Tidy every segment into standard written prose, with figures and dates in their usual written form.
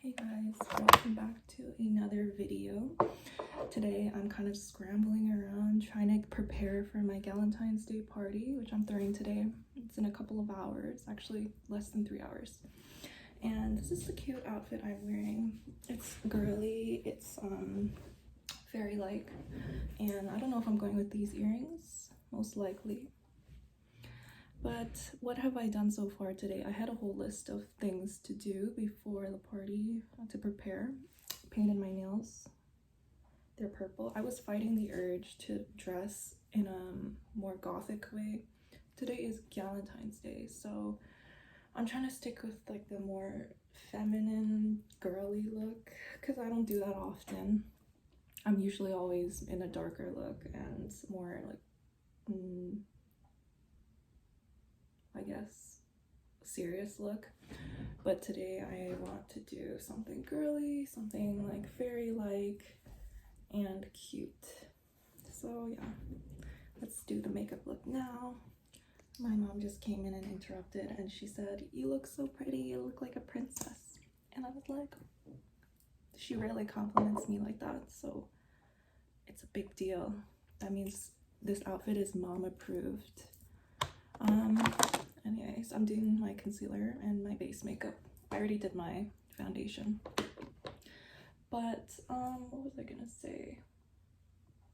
Hey guys, welcome back to another video. Today I'm kind of scrambling around trying to prepare for my Galentines Day party, which I'm throwing today. It's in a couple of hours, actually less than 3 hours. And this is the cute outfit I'm wearing. It's girly, it's fairy-like, and I don't know if I'm going with these earrings, most likely. But what have I done so far today? I had a whole list of things to do before the party to prepare. Painted my nails. They're purple. I was fighting the urge to dress in a more gothic way. Today is Galentine's Day, so I'm trying to stick with like the more feminine, girly look because I don't do that often. I'm usually always in a darker look and more like I guess serious look, but today I want to do something girly, something like fairy-like and cute. So yeah, let's do the makeup look now. My mom just came in and interrupted and she said, "You look so pretty, you look like a princess." And I was like, she rarely compliments me like that, so it's a big deal. That means this outfit is mom approved. Anyways, I'm doing my concealer and my base makeup. I already did my foundation. But, what was I gonna say?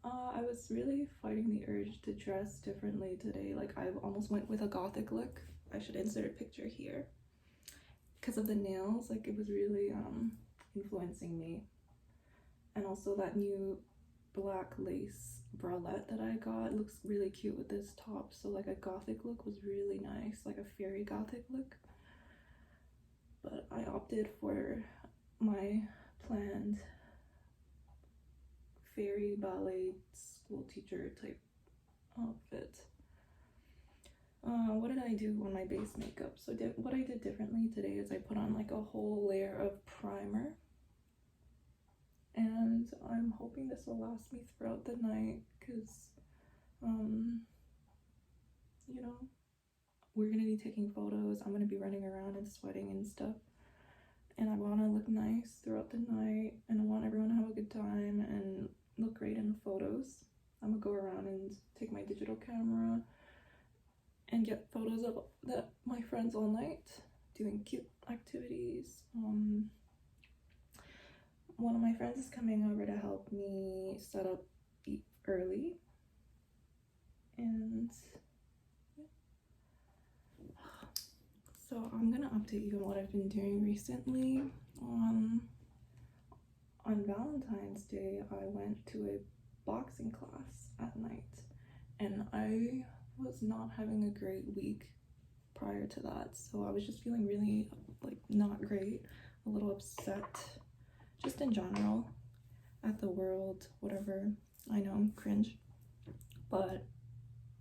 I was really fighting the urge to dress differently today. Like, I almost went with a gothic look. I should insert a picture here. Because of the nails, like, it was really, influencing me. And also that new black lace bralette that I got looks really cute with this top, so like a gothic look was really nice, like a fairy gothic look. But I opted for my planned fairy ballet school teacher type outfit. What did I do on my base makeup? So what I did differently today is I put on like a whole layer of primer, and I'm hoping this will last me throughout the night because you know, we're gonna be taking photos. I'm gonna be running around and sweating and stuff, and I want to look nice throughout the night, and I want everyone to have a good time and look great in the photos. I'm gonna go around and take my digital camera and get photos of my friends all night doing cute activities. One of my friends is coming over to help me set up early, and yeah. So I'm gonna update you on what I've been doing recently. On Valentine's Day, I went to a boxing class at night, and I was not having a great week prior to that, so I was just feeling really like not great, a little upset just in general at the world, whatever. I know, I'm cringe, but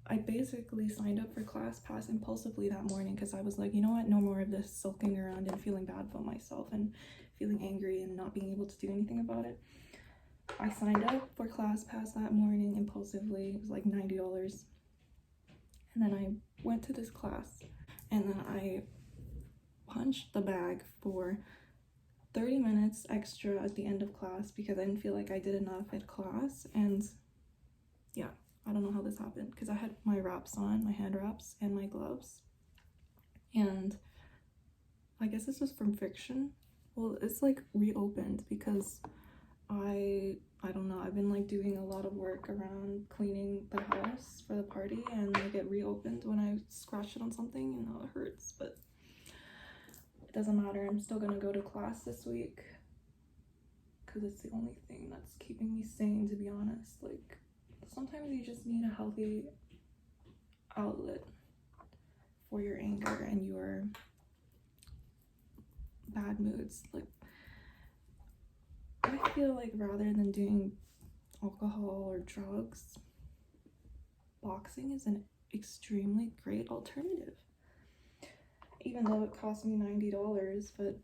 I basically signed up for ClassPass impulsively that morning because I was like, you know what, no more of this sulking around and feeling bad about myself and feeling angry and not being able to do anything about it. I signed up for ClassPass that morning impulsively. It was like $90, and then I went to this class, and then I punched the bag for 30 minutes extra at the end of class because I didn't feel like I did enough at class. And yeah, I don't know how this happened because I had my wraps on, my hand wraps and my gloves, and I guess this was from Friction. Well, it's like reopened because I don't know, I've been like doing a lot of work around cleaning the house for the party, and like it reopened when I scratched it on something, and now it hurts, but it doesn't matter. I'm still gonna go to class this week because it's the only thing that's keeping me sane, to be honest. Like, sometimes you just need a healthy outlet for your anger and your bad moods. Like, I feel like rather than doing alcohol or drugs, boxing is an extremely great alternative. Even though it cost me $90, but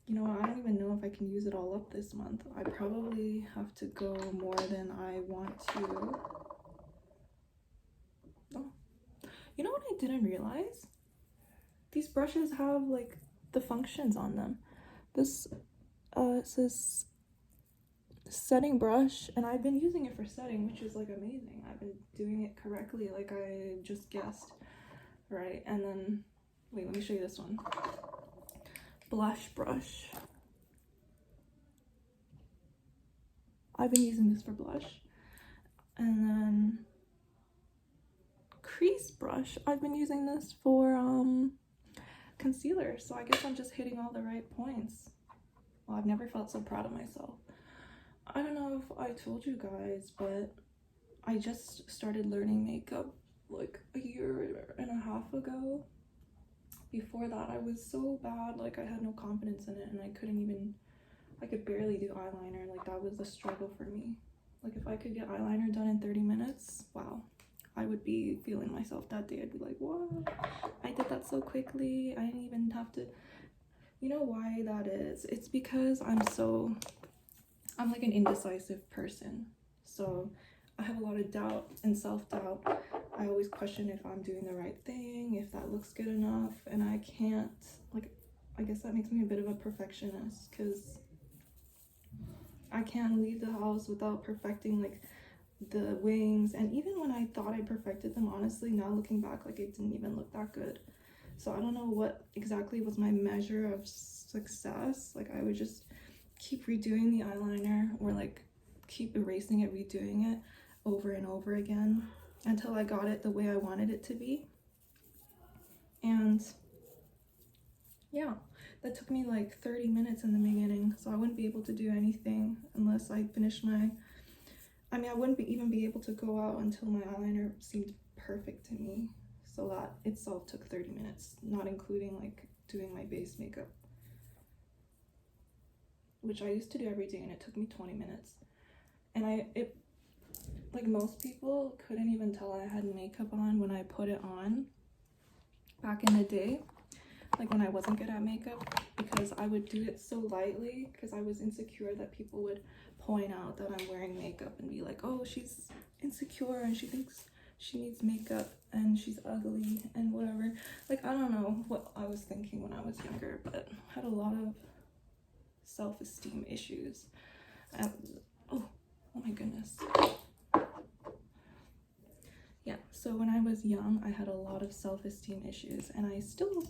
you know, I don't even know if I can use it all up this month. I probably have to go more than I want to. Oh, you know what I didn't realize? These brushes have like the functions on them. This It says setting brush, and I've been using it for setting, which is like amazing. I've been doing it correctly, like I just guessed, right? And then, wait, let me show you this one. Blush brush. I've been using this for blush. And then crease brush. I've been using this for concealer. So I guess I'm just hitting all the right points. Well, I've never felt so proud of myself. I don't know if I told you guys, but I just started learning makeup like a year and a half ago. Before that, I was so bad, like I had no confidence in it, and I could barely do eyeliner. Like that was a struggle for me. Like if I could get eyeliner done in 30 minutes, wow, I would be feeling myself that day. I'd be like, wow, I did that so quickly. I didn't even have to. You know why that is? It's because I'm like an indecisive person. So I have a lot of doubt and self-doubt. I always question if I'm doing the right thing, if that looks good enough, and I can't, like, I guess that makes me a bit of a perfectionist, because I can't leave the house without perfecting like the wings. And even when I thought I perfected them, honestly, now looking back, like it didn't even look that good. So I don't know what exactly was my measure of success. Like I would just keep redoing the eyeliner, or like keep erasing it, redoing it over and over again until I got it the way I wanted it to be. And yeah, that took me like 30 minutes in the beginning, so I wouldn't be able to do anything unless I finished I wouldn't even be able to go out until my eyeliner seemed perfect to me. So that itself took 30 minutes, not including like doing my base makeup, which I used to do every day, and it took me 20 minutes. And like most people couldn't even tell I had makeup on when I put it on back in the day, like when I wasn't good at makeup, because I would do it so lightly because I was insecure that people would point out that I'm wearing makeup and be like, oh, she's insecure and she thinks she needs makeup and she's ugly and whatever. Like I don't know what I was thinking when I was younger, but I had a lot of self-esteem issues. Oh my goodness. Yeah, so when I was young, I had a lot of self-esteem issues, and I still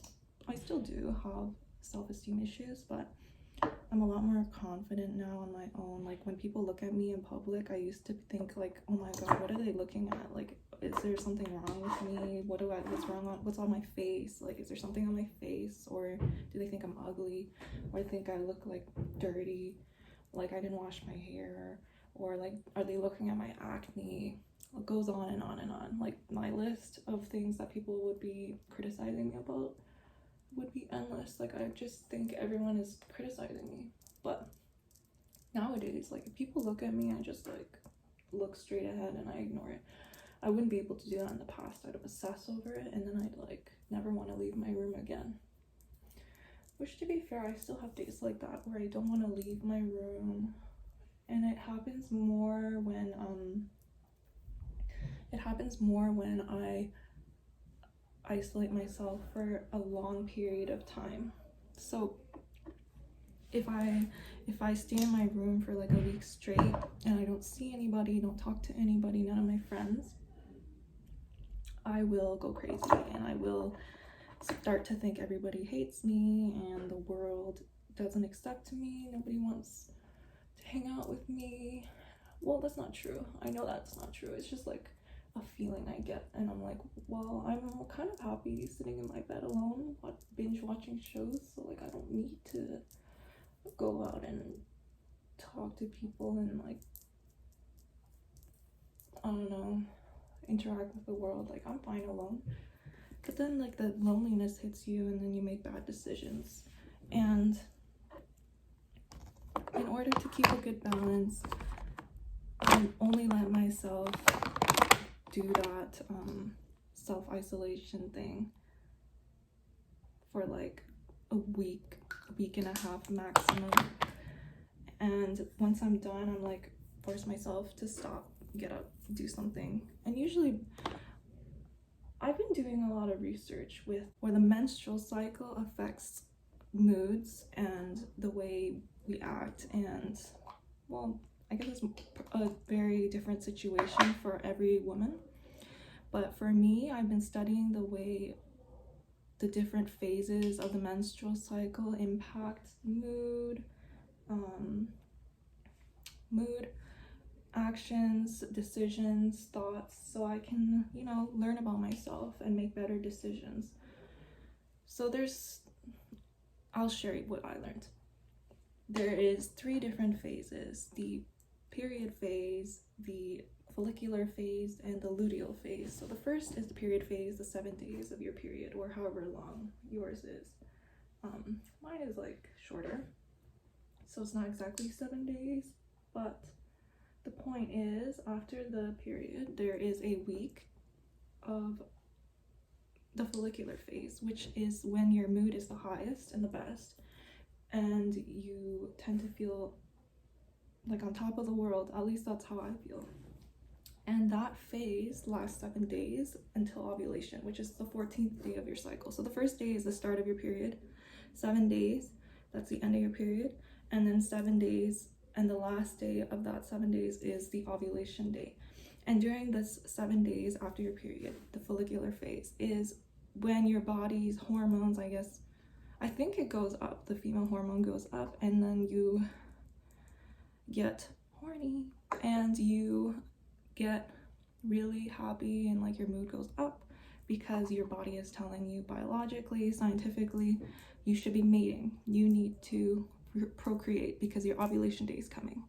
do have self-esteem issues, but I'm a lot more confident now on my own. Like when people look at me in public, I used to think like, oh my god, what are they looking at? Like, is there something wrong with me? What's on my face? Like, is there something on my face? Or do they think I'm ugly? Or think I look like dirty, like I didn't wash my hair? Or like, are they looking at my acne? It goes on and on and on. Like my list of things that people would be criticizing me about would be endless. Like I just think everyone is criticizing me. But nowadays, like if people look at me, I just like look straight ahead and I ignore it. I wouldn't be able to do that in the past. I'd obsess over it, and then I'd like never want to leave my room again. Which, to be fair, I still have days like that where I don't want to leave my room, and it happens more when I isolate myself for a long period of time. So if I stay in my room for like a week straight and I don't see anybody, don't talk to anybody, none of my friends, I will go crazy, and I will start to think everybody hates me and the world doesn't accept me, nobody wants to hang out with me. Well, that's not true. I know that's not true. It's just like a feeling I get, and I'm like, well, I'm kind of happy sitting in my bed alone, binge watching shows, so like I don't need to go out and talk to people and like, I don't know, interact with the world. Like I'm fine alone. But then like the loneliness hits you, and then you make bad decisions. And in order to keep a good balance, I only let myself do that self-isolation thing for like a week and a half maximum. And once I'm done, I'm like, force myself to stop, get up, do something. And usually I've been doing a lot of research with where the menstrual cycle affects moods and the way we act. And well, I guess it's a very different situation for every woman, but for me, I've been studying the way the different phases of the menstrual cycle impact mood, mood, actions, decisions, thoughts, so I can, learn about myself and make better decisions. So I'll share what I learned. There is 3 different phases: the period phase, the follicular phase, and the luteal phase. So the first is the period phase, the 7 days of your period, or however long yours is. Mine is like shorter, so it's not exactly 7 days, but the point is, after the period, there is a week of the follicular phase, which is when your mood is the highest and the best, and you tend to feel like on top of the world. At least that's how I feel. And that phase lasts 7 days until ovulation, which is the 14th day of your cycle. So the first day is the start of your period, 7 days, that's the end of your period, and then 7 days, and the last day of that 7 days is the ovulation day. And during this 7 days after your period, the follicular phase is when your body's hormones, I think it goes up, the female hormone goes up, and then you get horny and you get really happy, and like your mood goes up because your body is telling you biologically, scientifically, you should be mating. You need to procreate because your ovulation day is coming.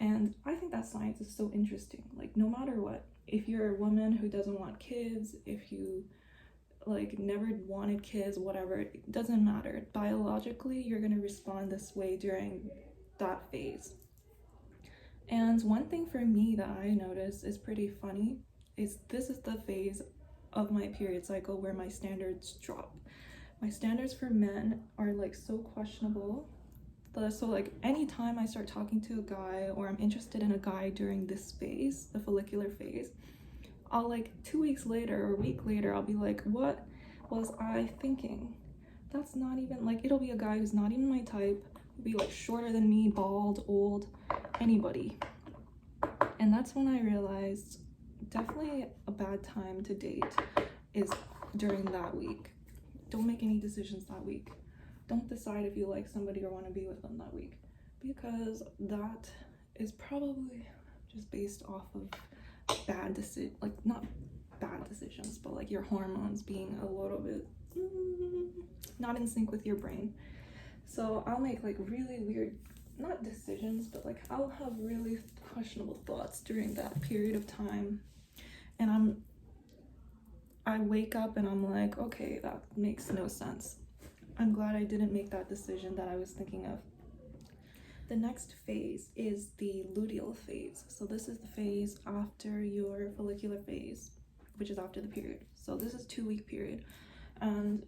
And I think that science is so interesting. Like, no matter what, if you're a woman who doesn't want kids, if you like never wanted kids, whatever, it doesn't matter. Biologically, you're gonna respond this way during that phase. And one thing for me that I notice is pretty funny is this is the phase of my period cycle where my standards drop. My standards for men are like so questionable. So like anytime I start talking to a guy or I'm interested in a guy during this phase, the follicular phase, I'll like 2 weeks later or a week later, I'll be like, what was I thinking? That's not even, like, it'll be a guy who's not even my type, be like shorter than me, bald, old, anybody. And that's when I realized definitely a bad time to date is during that week. Don't make any decisions that week. Don't decide if you like somebody or want to be with them that week, because that is probably just based off of not bad decisions, but like your hormones being a little bit not in sync with your brain. So I'll make like really weird, not decisions, but like I'll have really questionable thoughts during that period of time, and I wake up and I'm like, okay, that makes no sense. I'm glad I didn't make that decision that I was thinking of. The next phase is the luteal phase. So this is the phase after your follicular phase, which is after the period. So this is 2-week period. And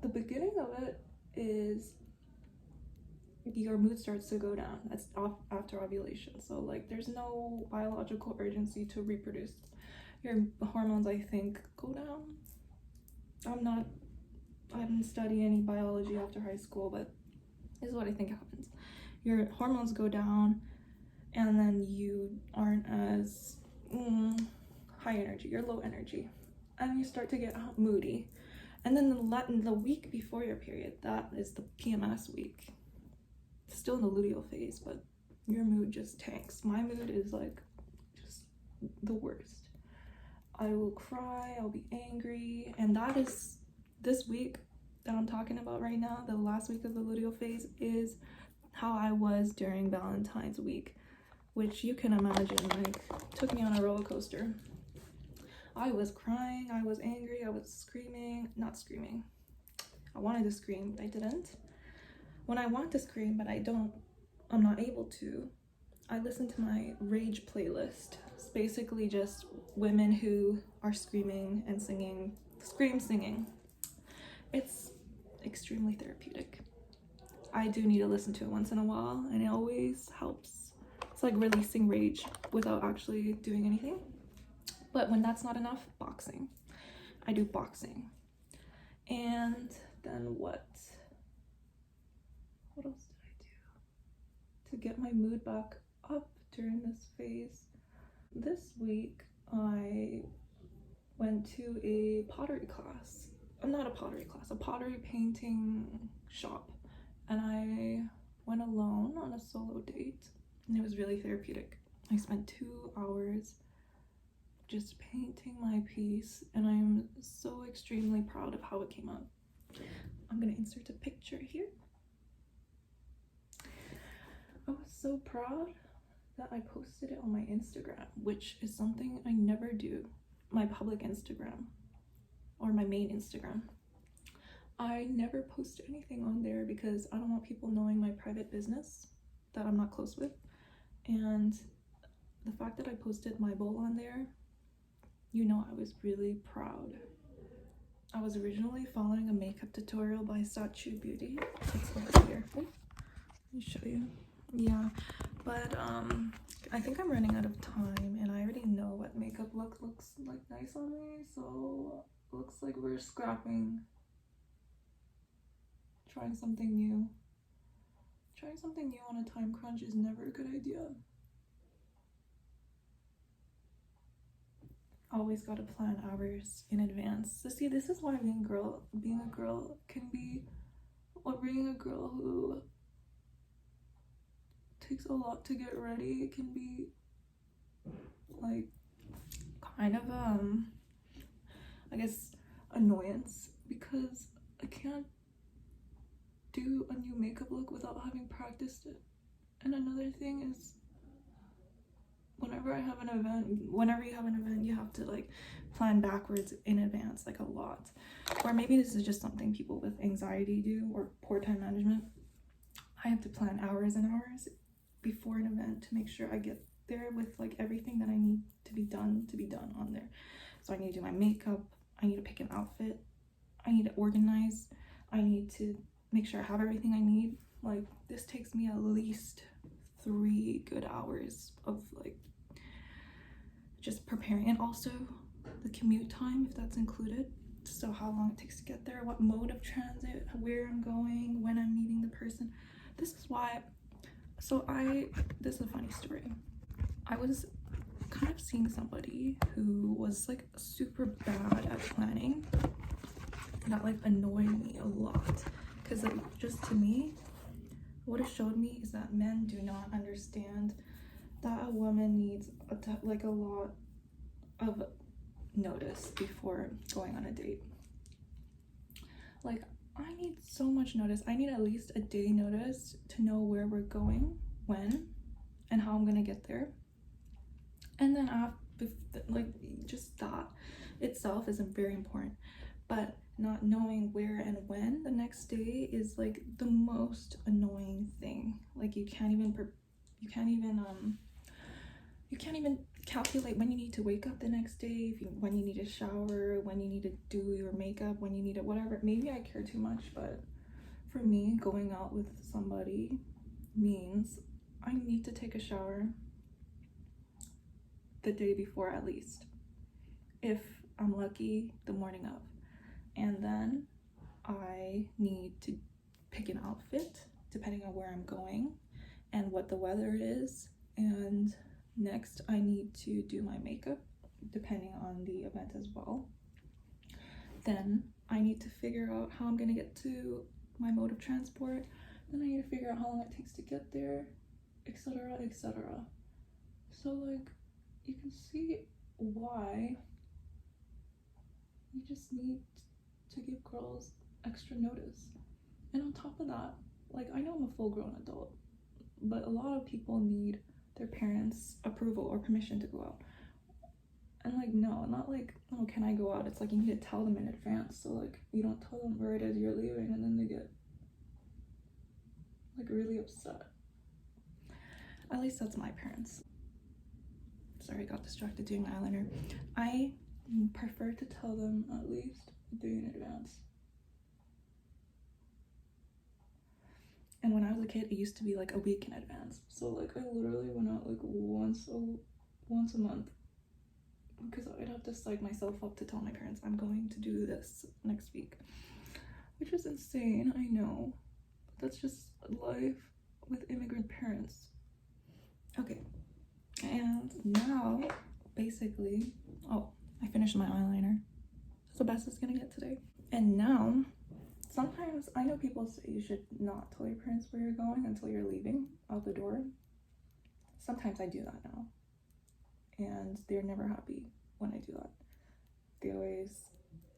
the beginning of it is your mood starts to go down. That's after ovulation. So like there's no biological urgency to reproduce. Your hormones, I think, go down. I didn't study any biology after high school, but this is what I think happens. Your hormones go down, and then you aren't as high energy, you're low energy, and you start to get moody. And then the week before your period, that is the PMS week. Still in the luteal phase, but your mood just tanks. My mood is like just the worst. I will cry, I'll be angry, and that is this week that I'm talking about right now. The last week of the luteal phase is how I was during Valentine's week, which you can imagine, like, took me on a roller coaster. I was crying, I was angry, I was not screaming. I wanted to scream, but I didn't. When I want to scream, but I'm not able to, I listen to my rage playlist. It's basically just women who are screaming and singing, singing. It's extremely therapeutic. I do need to listen to it once in a while, and it always helps. It's like releasing rage without actually doing anything. But when that's not enough, boxing. I do boxing. And then what else did I do? get my mood back up during this phase. This week I went to a pottery class. Not a pottery class, a pottery painting shop. And I went alone on a solo date, and it was really therapeutic. I spent 2 hours just painting my piece, and I'm so extremely proud of how it came out. I'm gonna insert a picture here. I was so proud that I posted it on my Instagram, which is something I never do. My public Instagram, or my main Instagram. I never post anything on there because I don't want people knowing my private business that I'm not close with. And the fact that I posted my bowl on there, you know, I was really proud. I was originally following a makeup tutorial by Statue Beauty. It's over here. Oh, let me show you. Yeah, but I think I'm running out of time, and I already know what makeup look looks like nice on me, so looks like we're scrapping. Trying something new. Trying something new on a time crunch is never a good idea. Always gotta plan hours in advance. So see, this is why being a girl can be, or being a girl who takes a lot to get ready, it can be like kind of I guess annoyance, because I can't do a new makeup look without having practiced it. And another thing is, whenever you have an event, you have to like plan backwards in advance, like a lot. Or maybe this is just something people with anxiety do, or poor time management. I have to plan hours and hours before an event to make sure I get there with like everything that I need to be done on there. So I need to do my makeup, I need to pick an outfit, I need to organize, I need to make sure I have everything I need. Like, this takes me at least 3 good hours of like just preparing, and also the commute time, if that's included. So how long it takes to get there, what mode of transit, where I'm going, when I'm meeting the person. This is why, this is a funny story. I was kind of seeing somebody who was like super bad at planning, and that like annoyed me a lot, because just to me, what it showed me is that men do not understand that a woman needs a lot of notice before going on a date. Like, I need so much notice. I need at least a day notice to know where we're going, when, and how I'm gonna get there. And then just that itself isn't very important, but not knowing where and when the next day is like the most annoying thing. Like, you can't even calculate when you need to wake up the next day, when you need to shower, when you need to do your makeup, when you need to whatever. Maybe I care too much, but for me, going out with somebody means I need to take a shower the day before, at least, if I'm lucky, the morning of. And then I need to pick an outfit depending on where I'm going and what the weather is. And next, I need to do my makeup depending on the event as well. Then I need to figure out how I'm gonna get to my mode of transport. Then I need to figure out how long it takes to get there, etc., etc. So like, you can see why you just need to give girls extra notice. And on top of that, like, I know I'm a full-grown adult, but a lot of people need their parents' approval or permission to go out. And like, no, not like, oh, can I go out? It's like, you need to tell them in advance. So like, you don't tell them right as you're leaving, and then they get like really upset. At least that's my parents. Sorry, I got distracted doing my eyeliner. I prefer to tell them at least a day in advance. And when I was a kid, it used to be like a week in advance. So like, I literally went out like once a month, because I'd have to psych myself up to tell my parents I'm going to do this next week, which is insane, I know. That's just life with immigrant parents. Okay, and now basically, oh, I finished my eyeliner. That's the best it's gonna get today. And now, sometimes I know people say you should not tell your parents where you're going until you're leaving out the door. Sometimes I do that now, and they're never happy when I do that. They always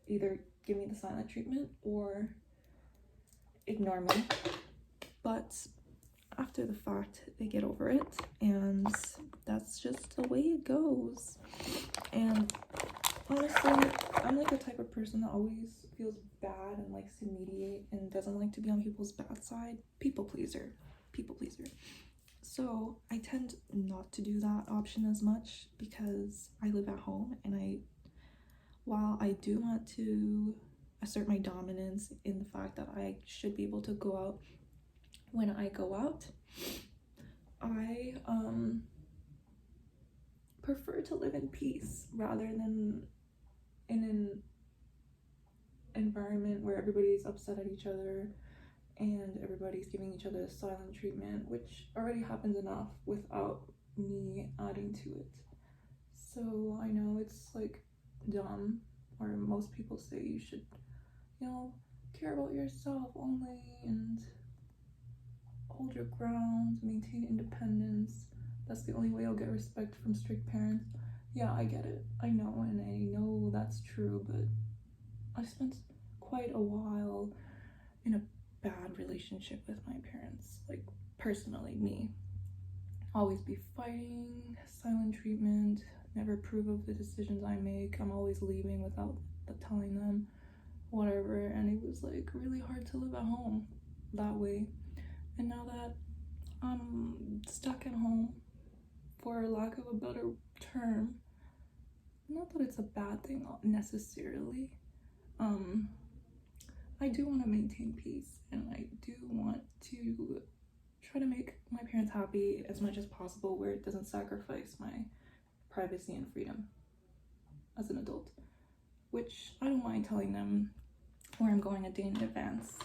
either give me the silent treatment or ignore me, but after the fact they get over it, and that's just the way it goes. And honestly, I'm like the type of person that always feels bad and likes to mediate and doesn't like to be on people's bad side. People pleaser. So I tend not to do that option as much because I live at home, and while I do want to assert my dominance in the fact that I should be able to go out when I go out, I prefer to live in peace rather than in an environment where everybody's upset at each other and everybody's giving each other silent treatment, which already happens enough without me adding to it. So I know it's like dumb, or most people say you should, care about yourself only and hold your ground, maintain independence. That's the only way you'll get respect from strict parents. Yeah, I get it. I know, and I know that's true, but I spent quite a while in a bad relationship with my parents. Like, personally, me. Always be fighting, silent treatment, never approve of the decisions I make. I'm always leaving without telling them, whatever. And it was like really hard to live at home that way. And now that I'm stuck at home, for lack of a better term, not that it's a bad thing necessarily, I do want to maintain peace, and I do want to try to make my parents happy as much as possible where it doesn't sacrifice my privacy and freedom as an adult, which I don't mind telling them where I'm going a day in advance.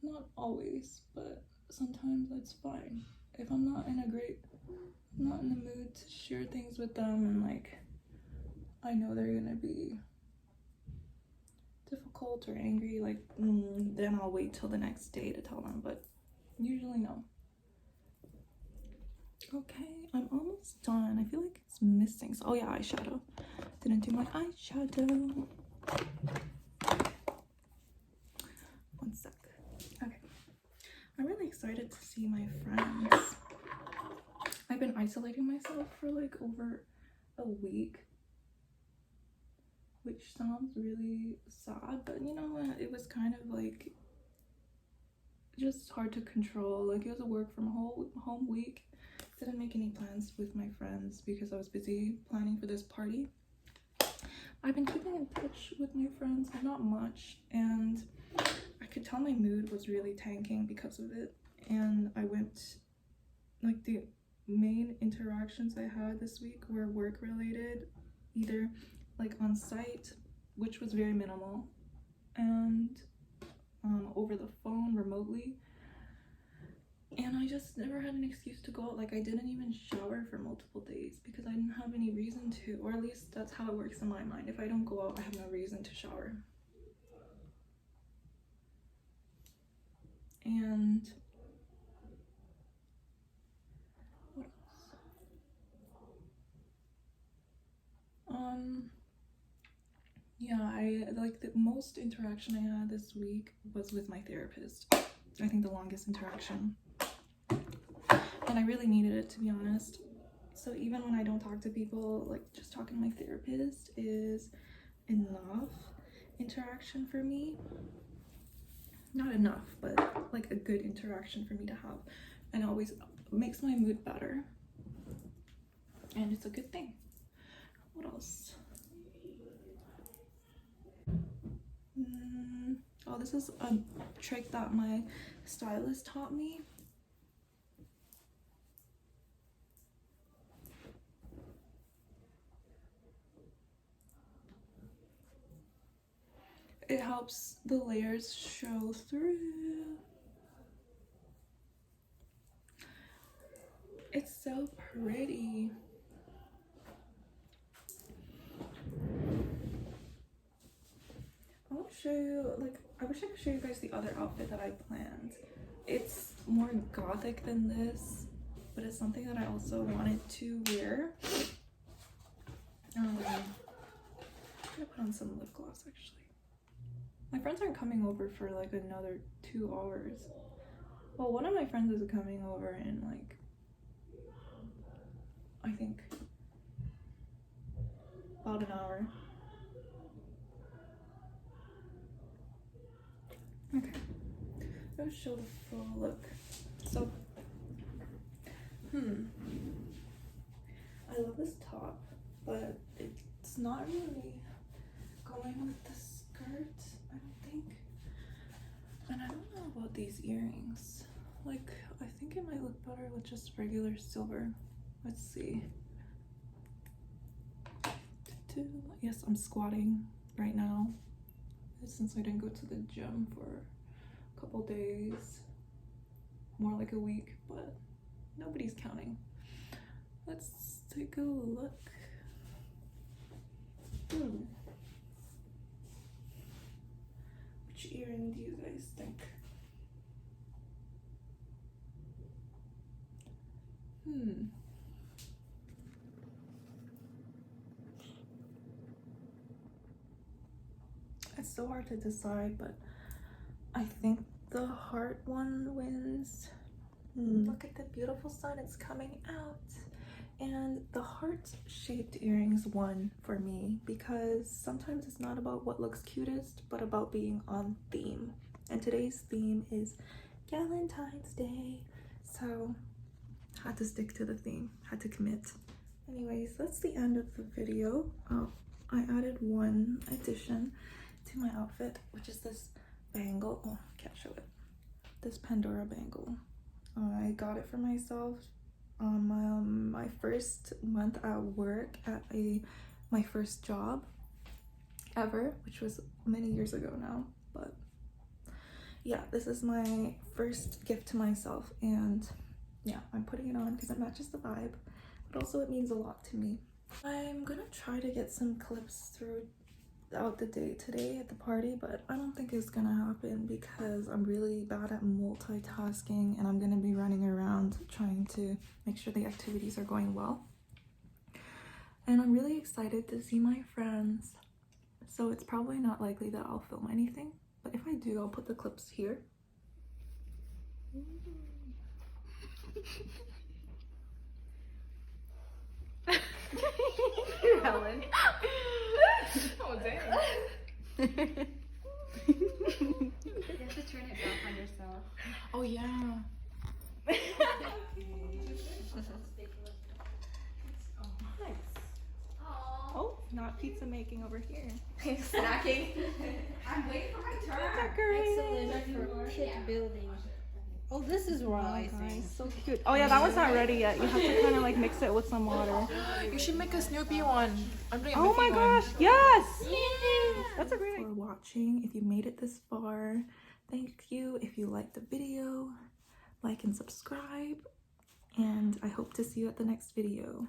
Not always, but sometimes that's fine. If I'm not in the mood to share things with them, and like I know they're gonna be difficult or angry, like then I'll wait till the next day to tell them, but usually no. Okay, I'm almost done. I feel like it's missing. Oh yeah, eyeshadow. Didn't do my eyeshadow. One sec. Okay. I'm really excited to see my friends. I've been isolating myself for like over a week, which sounds really sad, but it was kind of like just hard to control. Like, it was a work from home week. Didn't make any plans with my friends because I was busy planning for this party. I've been keeping in touch with new friends, but not much, and I could tell my mood was really tanking because of it. And I went, like, the main interactions I had this week were work related, either like on site, which was very minimal, and over the phone remotely. And I just never had an excuse to go out. Like, I didn't even shower for multiple days because I didn't have any reason to, or at least that's how it works in my mind. If I don't go out, I have no reason to shower. And what else? Yeah, I like the most interaction I had this week was with my therapist. I think the longest interaction. And I really needed it, to be honest. So even when I don't talk to people, like, just talking to my therapist is enough interaction for me. Not enough, but like a good interaction for me to have. And it always makes my mood better. And it's a good thing. What else? Oh, this is a trick that my stylist taught me. It helps the layers show through. It's so pretty. I want to show you, like, I wish I could show you guys the other outfit that I planned. It's more gothic than this, but it's something that I also wanted to wear. I'm gonna put on some lip gloss actually. My friends aren't coming over for like another 2 hours. Well, one of my friends is coming over in like, I think, about an hour. Okay, I'll show the full look. So, I love this top, but it's not really going with the skirt, I don't think. And I don't know about these earrings. Like, I think it might look better with just regular silver. Let's see. Yes, I'm squatting right now since I didn't go to the gym for a couple days, more like a week, but nobody's counting. Let's take a look. Which earring do you guys think? It's so hard to decide, but I think the heart one wins. Look at the beautiful sun, it's coming out. And the heart-shaped earrings won for me because sometimes it's not about what looks cutest, but about being on theme. And today's theme is Galentine's Day, so had to stick to the theme, had to commit. Anyways, that's the end of the video. I added one addition to my outfit, which is this bangle. Oh, can't show it. This Pandora bangle. I got it for myself on my first month at work at my first job ever, which was many years ago now. But yeah, this is my first gift to myself, and yeah, I'm putting it on because it matches the vibe, but also it means a lot to me. I'm gonna try to get some clips throughout the day today at the party, but I don't think it's gonna happen because I'm really bad at multitasking and I'm gonna be running around trying to make sure the activities are going well. And I'm really excited to see my friends, so it's probably not likely that I'll film anything, but if I do, I'll put the clips here. Helen. Oh, damn. You have to turn it back on yourself. Oh, yeah. Nice. Oh, not pizza making over here. Snacking. I'm waiting for my turn. Excellent for kit building. Oh, this is raw, I think. So cute. Oh yeah, that one's not ready yet. You have to kind of like mix it with some water. You should make a Snoopy one. I'm doing a Oh Mickey my gosh, one. yes! Yes. That's a great idea. For watching. If you made it this far, thank you. If you liked the video, like and subscribe. And I hope to see you at the next video.